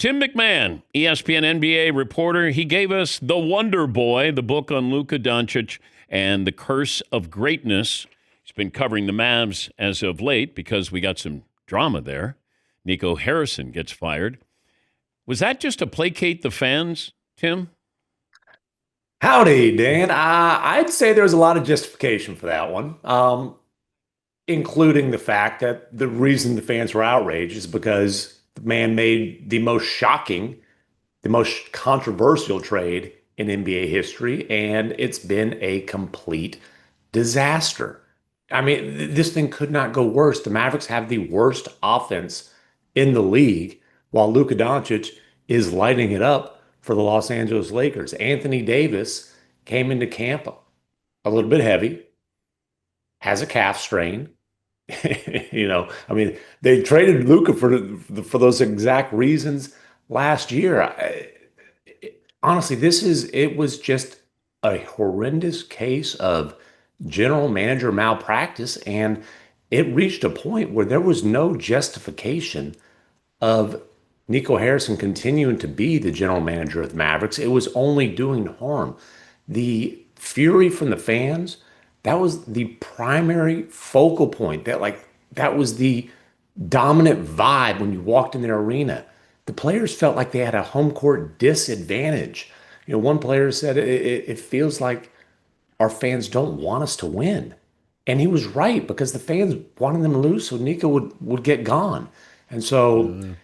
Tim MacMahon, ESPN NBA reporter. He gave us The Wonder Boy, the book on Luka Doncic and the curse of greatness. He's been covering the Mavs as of late because we got some drama there. Nico Harrison gets fired. Was that just to placate the fans, Tim? Howdy, Dan. I'd say there's a lot of justification for that one, including the fact that the reason the fans were outraged is because the man made the most shocking, the most controversial trade in NBA history, and it's been a complete disaster. I mean, this thing could not go worse. The Mavericks have the worst offense in the league, while Luka Doncic is lighting it up for the Los Angeles Lakers. Anthony Davis came into camp a little bit heavy, has a calf strain. I mean, they traded Luka for those exact reasons last year. Honestly, it was just a horrendous case of general manager malpractice, and it reached a point where there was no justification of Nico Harrison continuing to be the general manager of the Mavericks. It was only doing harm. The fury from the fans, that was the primary focal point. That was the dominant vibe when you walked in their arena. The players felt like they had a home court disadvantage. One player said it feels like our fans don't want us to win. And he was right because the fans wanted them to lose so Nico would get gone. And so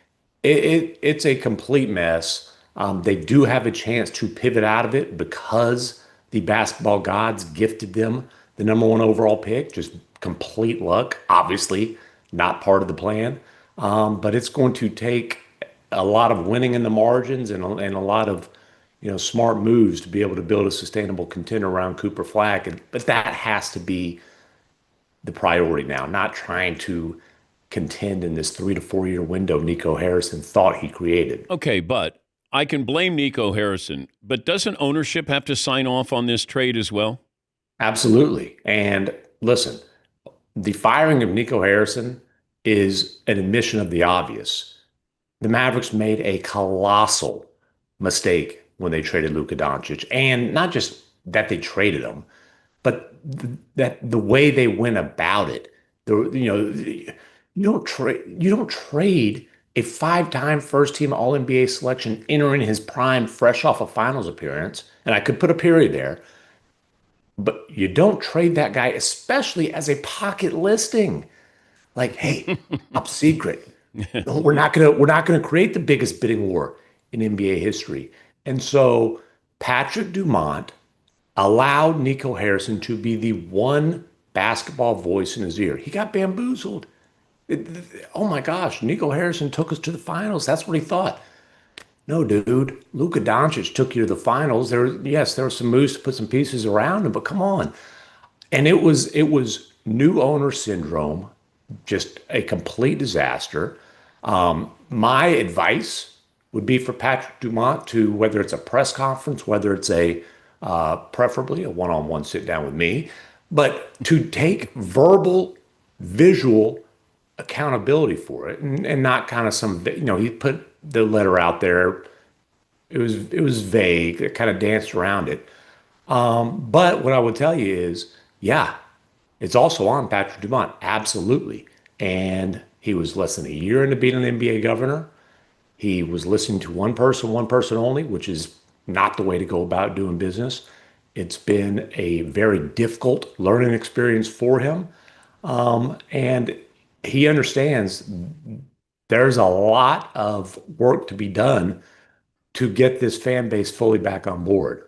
it's a complete mess. They do have a chance to pivot out of it because the basketball gods gifted them the number one overall pick. Just complete luck, obviously not part of the plan. But it's going to take a lot of winning in the margins and a lot of smart moves to be able to build a sustainable contender around Cooper Flag. But that has to be the priority now, not trying to contend in this 3 to 4 year window Nico Harrison thought he created. Okay, but I can blame Nico Harrison, but doesn't ownership have to sign off on this trade as well? Absolutely. And listen, the firing of Nico Harrison is an admission of the obvious. The Mavericks made a colossal mistake when they traded Luka Doncic, and not just that they traded him, but that the way they went about it. You don't trade a five-time first-team All-NBA selection entering his prime, fresh off a finals appearance, and I could put a period there. But you don't trade that guy, especially as a pocket listing. Like, hey, top secret. No, we're not gonna create the biggest bidding war in NBA history. And so Patrick Dumont allowed Nico Harrison to be the one basketball voice in his ear. He got bamboozled. Oh my gosh, Nico Harrison took us to the finals. That's what he thought. No, dude. Luka Doncic took you to the finals. Yes, there were some moves to put some pieces around him, but come on. And it was new owner syndrome, just a complete disaster. My advice would be for Patrick Dumont to, whether it's a press conference, whether it's a preferably a one-on-one sit down with me, but to take verbal, visual accountability for it, and not kind of he put the letter out there. It was vague. It kind of danced around it. But what I would tell you is, yeah, it's also on Patrick Dumont, absolutely. And he was less than a year into being an NBA governor. He was listening to one person only, which is not the way to go about doing business. It's been a very difficult learning experience for him. And he understands there's a lot of work to be done to get this fan base fully back on board.